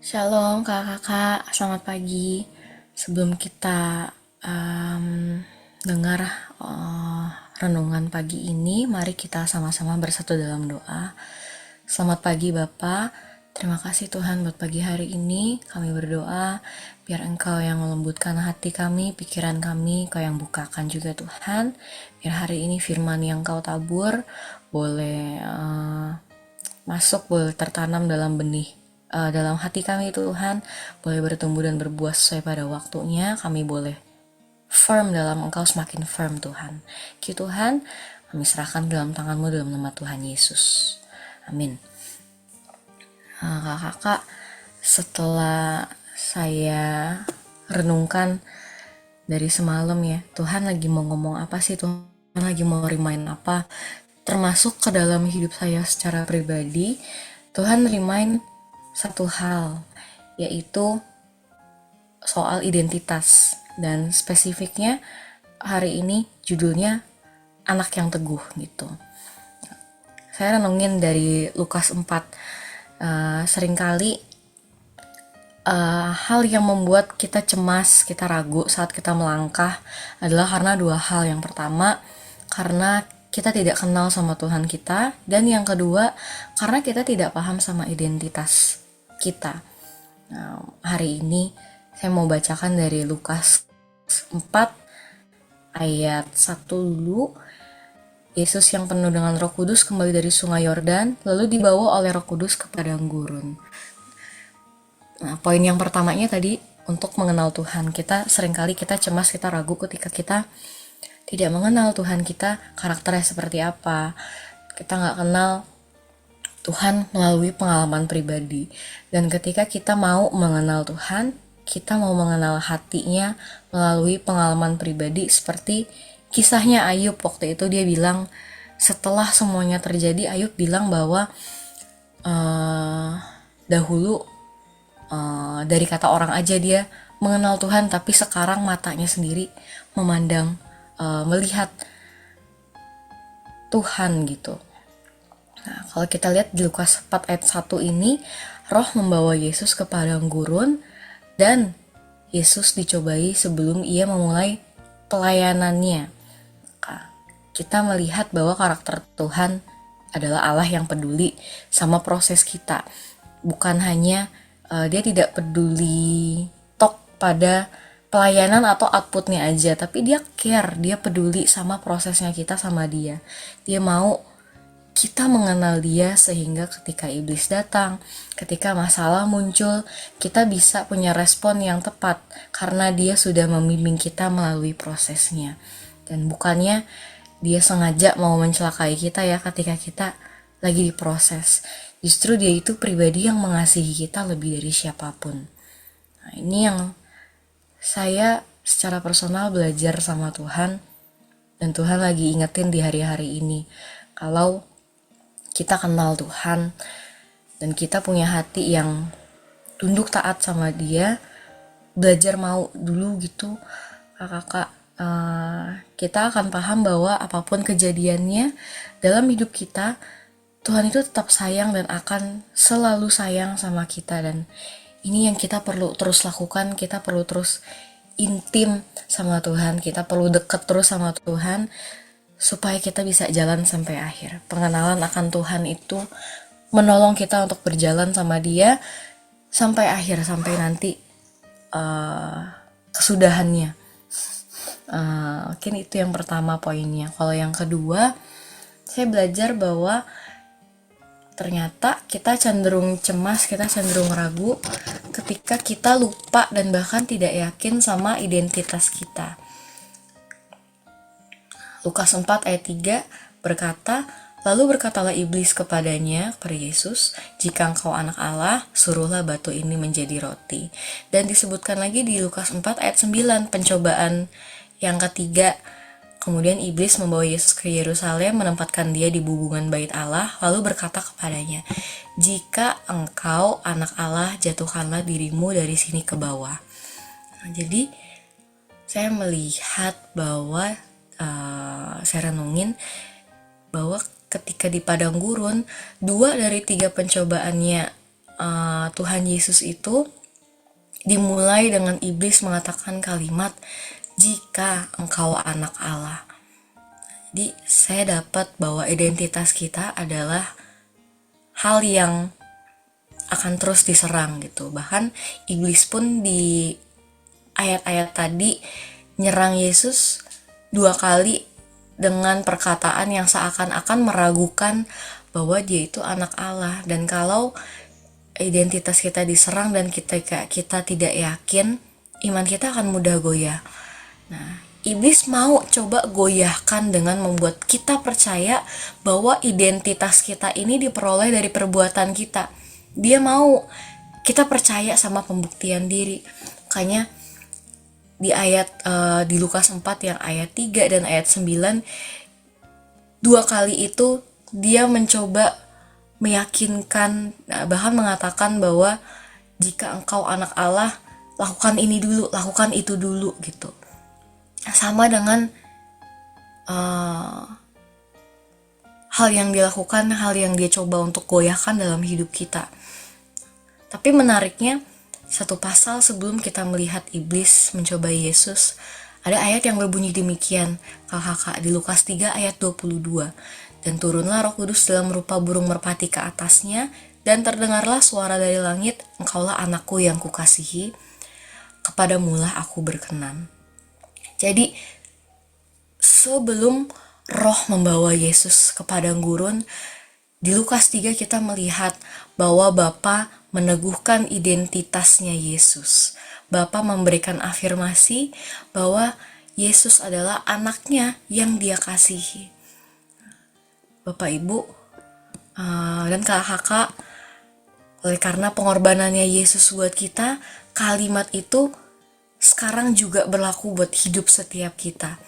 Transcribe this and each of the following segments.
Shalom kakak-kakak, selamat pagi. Sebelum kita em, dengar eh, renungan pagi ini, mari kita sama-sama bersatu dalam doa. Selamat pagi Bapak, terima kasih Tuhan buat pagi hari ini. Kami berdoa biar Engkau yang melembutkan hati kami, pikiran kami, Kau yang bukakan juga Tuhan. Biar hari ini firman yang Kau tabur boleh masuk, boleh tertanam dalam benih dalam hati kami Tuhan, boleh bertumbuh dan berbuah sesuai pada waktunya. Kami boleh firm dalam Engkau, semakin firm Tuhan. Ki Tuhan, kami serahkan dalam tangan-Mu dalam nama Tuhan Yesus. Amin. Kakak-kakak, setelah saya renungkan dari semalam ya, Tuhan lagi mau ngomong apa sih, Tuhan lagi mau remind apa, termasuk ke dalam hidup saya secara pribadi. Tuhan remind satu hal, yaitu soal identitas, dan spesifiknya hari ini judulnya anak yang teguh gitu. Saya renungin dari Lukas 4. Seringkali hal yang membuat kita cemas, kita ragu saat kita melangkah adalah karena dua hal. Yang pertama, karena kita tidak kenal sama Tuhan kita, dan yang kedua, karena kita tidak paham sama identitas kita. Nah, hari ini saya mau bacakan dari Lukas 4 ayat 1 dulu. Yesus yang penuh dengan Roh Kudus kembali dari sungai Yordan, lalu dibawa oleh Roh Kudus ke padang gurun. Nah, poin yang pertamanya tadi untuk mengenal Tuhan. Seringkali kita cemas, kita ragu ketika kita tidak mengenal Tuhan kita, karakternya seperti apa. Kita nggak kenal Tuhan melalui pengalaman pribadi. Dan ketika kita mau mengenal Tuhan, kita mau mengenal hatinya melalui pengalaman pribadi, seperti kisahnya Ayub. Waktu itu dia bilang, setelah semuanya terjadi, Ayub bilang bahwa dahulu dari kata orang aja dia mengenal Tuhan, tapi sekarang matanya sendiri memandang, melihat Tuhan gitu. Nah, kalau kita lihat di Lukas 4 ayat 1 ini, Roh membawa Yesus ke padang gurun, dan Yesus dicobai sebelum ia memulai pelayanannya. Nah, kita melihat bahwa karakter Tuhan adalah Allah yang peduli sama proses kita. Bukan hanya dia tidak peduli tok pada pelayanan atau outputnya aja, tapi dia care, dia peduli sama prosesnya kita sama dia. Dia mau kita mengenal dia sehingga ketika iblis datang, ketika masalah muncul, kita bisa punya respon yang tepat karena dia sudah membimbing kita melalui prosesnya. Dan bukannya dia sengaja mau mencelakai kita ya ketika kita lagi diproses. Justru dia itu pribadi yang mengasihi kita lebih dari siapapun. Nah, ini yang saya secara personal belajar sama Tuhan, dan Tuhan lagi ingetin di hari-hari ini. Kalau kita kenal Tuhan dan kita punya hati yang tunduk taat sama dia, belajar mau dulu gitu kakak, kita akan paham bahwa apapun kejadiannya dalam hidup kita, Tuhan itu tetap sayang dan akan selalu sayang sama kita. Dan ini yang kita perlu terus lakukan. Kita perlu terus intim sama Tuhan, kita perlu deket terus sama Tuhan supaya kita bisa jalan sampai akhir. Pengenalan akan Tuhan itu menolong kita untuk berjalan sama dia sampai akhir, sampai nanti kesudahannya. Mungkin itu yang pertama poinnya. Kalau yang kedua, saya belajar bahwa ternyata kita cenderung cemas, kita cenderung ragu ketika kita lupa dan bahkan tidak yakin sama identitas kita. Lukas 4 ayat 3 berkata, lalu berkatalah iblis kepadanya, kepada Yesus, jika engkau anak Allah, suruhlah batu ini menjadi roti. Dan disebutkan lagi di Lukas 4 ayat 9, pencobaan yang ketiga. Kemudian iblis membawa Yesus ke Yerusalem, menempatkan dia di bubungan bait Allah, lalu berkata kepadanya, jika engkau anak Allah, jatuhkanlah dirimu dari sini ke bawah. Nah, jadi saya melihat bahwa saya renungin bahwa ketika di padang gurun, 2 dari 3 pencobaannya Tuhan Yesus itu dimulai dengan iblis mengatakan kalimat, jika engkau anak Allah. Jadi saya dapat bahwa identitas kita adalah hal yang akan terus diserang gitu. Bahkan iblis pun di ayat-ayat tadi nyerang Yesus 2 kali dengan perkataan yang seakan-akan meragukan bahwa dia itu anak Allah. Dan kalau identitas kita diserang dan kita tidak yakin, iman kita akan mudah goyah. Nah, iblis mau coba goyahkan dengan membuat kita percaya bahwa identitas kita ini diperoleh dari perbuatan kita. Dia mau kita percaya sama pembuktian diri. Makanya di di Lukas 4 yang ayat 3 dan ayat 9, 2 kali itu dia mencoba meyakinkan, bahkan mengatakan bahwa jika engkau anak Allah, lakukan ini dulu, lakukan itu dulu gitu. Sama dengan hal yang dilakukan, hal yang dia coba untuk goyahkan dalam hidup kita. Tapi menariknya, satu pasal sebelum kita melihat iblis mencoba Yesus, ada ayat yang berbunyi demikian, kakak di Lukas 3 ayat 22. Dan turunlah Roh Kudus dalam rupa burung merpati ke atasnya, dan terdengarlah suara dari langit, engkaulah anakku yang kukasihi, kepadamulah aku berkenan. Jadi sebelum Roh membawa Yesus ke padang gurun, di Lukas 3 kita melihat bahwa Bapa meneguhkan identitasnya Yesus. Bapa memberikan afirmasi bahwa Yesus adalah anaknya yang dia kasihi. Bapak, Ibu, dan kakak-kakak, oleh karena pengorbanannya Yesus buat kita, kalimat itu sekarang juga berlaku buat hidup setiap kita,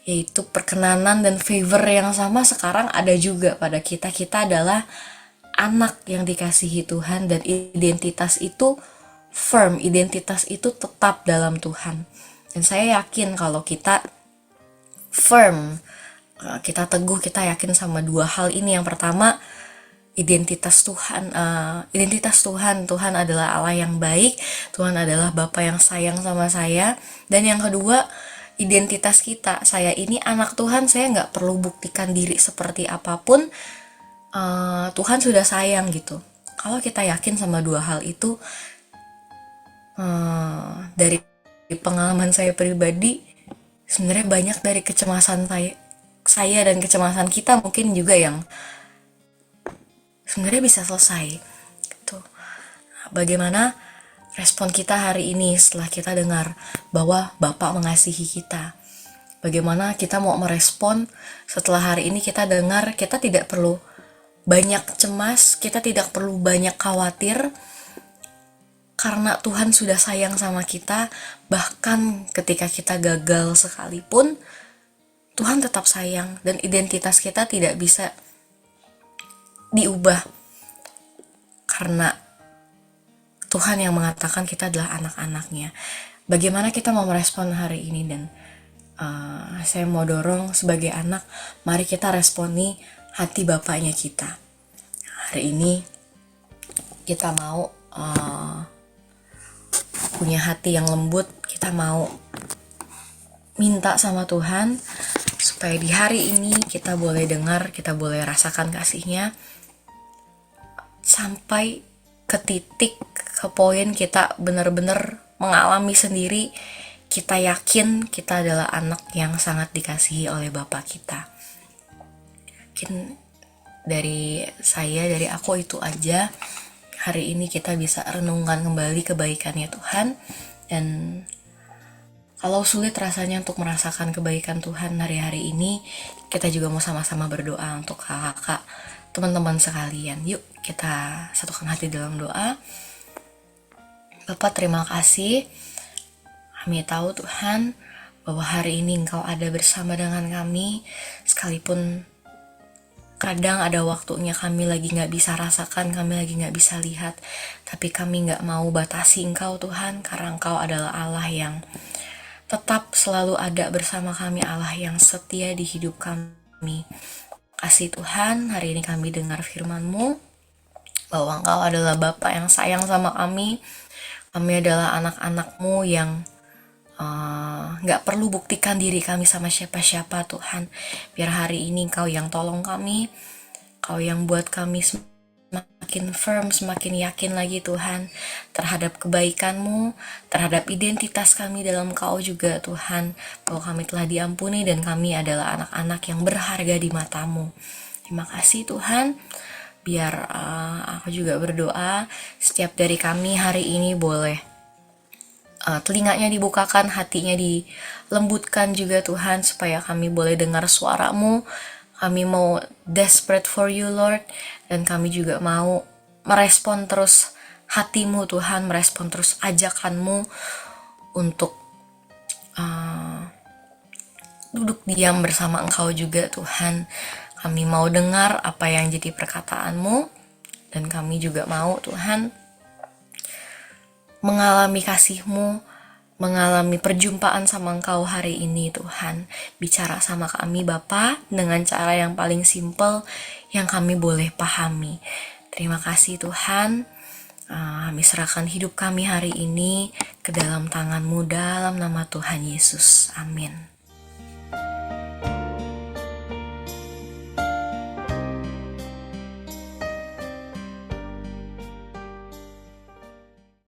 yaitu perkenanan dan favor yang sama sekarang ada juga pada kita. Kita adalah anak yang dikasihi Tuhan, dan identitas itu firm, identitas itu tetap dalam Tuhan. Dan saya yakin kalau kita firm, kita teguh, kita yakin sama 2 hal ini. Yang pertama, identitas Tuhan, Tuhan adalah Allah yang baik, Tuhan adalah Bapa yang sayang sama saya. Dan yang kedua, identitas kita, saya ini anak Tuhan, saya nggak perlu buktikan diri seperti apapun, Tuhan sudah sayang gitu. Kalau kita yakin sama 2 hal itu, dari pengalaman saya pribadi, sebenarnya banyak dari kecemasan saya dan kecemasan kita mungkin juga yang sebenarnya bisa selesai gitu. Bagaimana respon kita hari ini setelah kita dengar bahwa Bapak mengasihi kita? Bagaimana kita mau merespon setelah hari ini kita dengar kita tidak perlu banyak cemas, kita tidak perlu banyak khawatir, karena Tuhan sudah sayang sama kita. Bahkan ketika kita gagal sekalipun, Tuhan tetap sayang, dan identitas kita tidak bisa diubah karena Tuhan yang mengatakan kita adalah anak-anaknya. Bagaimana kita mau merespon hari ini? Dan saya mau dorong sebagai anak, mari kita responi hati Bapaknya kita. Hari ini kita mau punya hati yang lembut, kita mau minta sama Tuhan supaya di hari ini kita boleh dengar, kita boleh rasakan kasih-Nya, sampai ke titik, ke poin kita benar-benar mengalami sendiri, kita yakin kita adalah anak yang sangat dikasihi oleh Bapa kita. Mungkin dari saya, dari aku itu aja. Hari ini kita bisa renungkan kembali kebaikannya Tuhan, dan kalau sulit rasanya untuk merasakan kebaikan Tuhan hari-hari ini, kita juga mau sama-sama berdoa untuk kakak-kakak, teman-teman sekalian. Yuk kita satukan hati dalam doa. Bapak, terima kasih. Kami tahu Tuhan bahwa hari ini Engkau ada bersama dengan kami, sekalipun kadang ada waktunya kami lagi gak bisa rasakan, kami lagi gak bisa lihat, tapi kami gak mau batasi Engkau Tuhan, karena Engkau adalah Allah yang tetap selalu ada bersama kami, Allah yang setia di hidup kami. Kasih Tuhan, hari ini kami dengar firman-Mu, bahwa Engkau adalah Bapa yang sayang sama kami. Kami adalah anak-anak-Mu yang nggak perlu buktikan diri kami sama siapa-siapa Tuhan. Biar hari ini Engkau yang tolong kami, Kau yang buat kami semakin firm, semakin yakin lagi Tuhan terhadap kebaikan-Mu, terhadap identitas kami dalam Kau juga Tuhan, bahwa kami telah diampuni dan kami adalah anak-anak yang berharga di mata-Mu. Terima kasih Tuhan. Biar aku juga berdoa setiap dari kami hari ini boleh telinganya dibukakan, hatinya dilembutkan juga Tuhan, supaya kami boleh dengar suara-Mu. Kami mau desperate for you Lord, dan kami juga mau merespon terus hati-Mu Tuhan, merespon terus ajakan-Mu untuk duduk diam bersama Engkau juga Tuhan. Kami mau dengar apa yang jadi perkataan-Mu, dan kami juga mau Tuhan mengalami kasih-Mu, mengalami perjumpaan sama Engkau hari ini Tuhan. Bicara sama kami Bapa dengan cara yang paling simple yang kami boleh pahami. Terima kasih Tuhan. Kami serahkan hidup kami hari ini ke dalam tangan-Mu dalam nama Tuhan Yesus. Amin.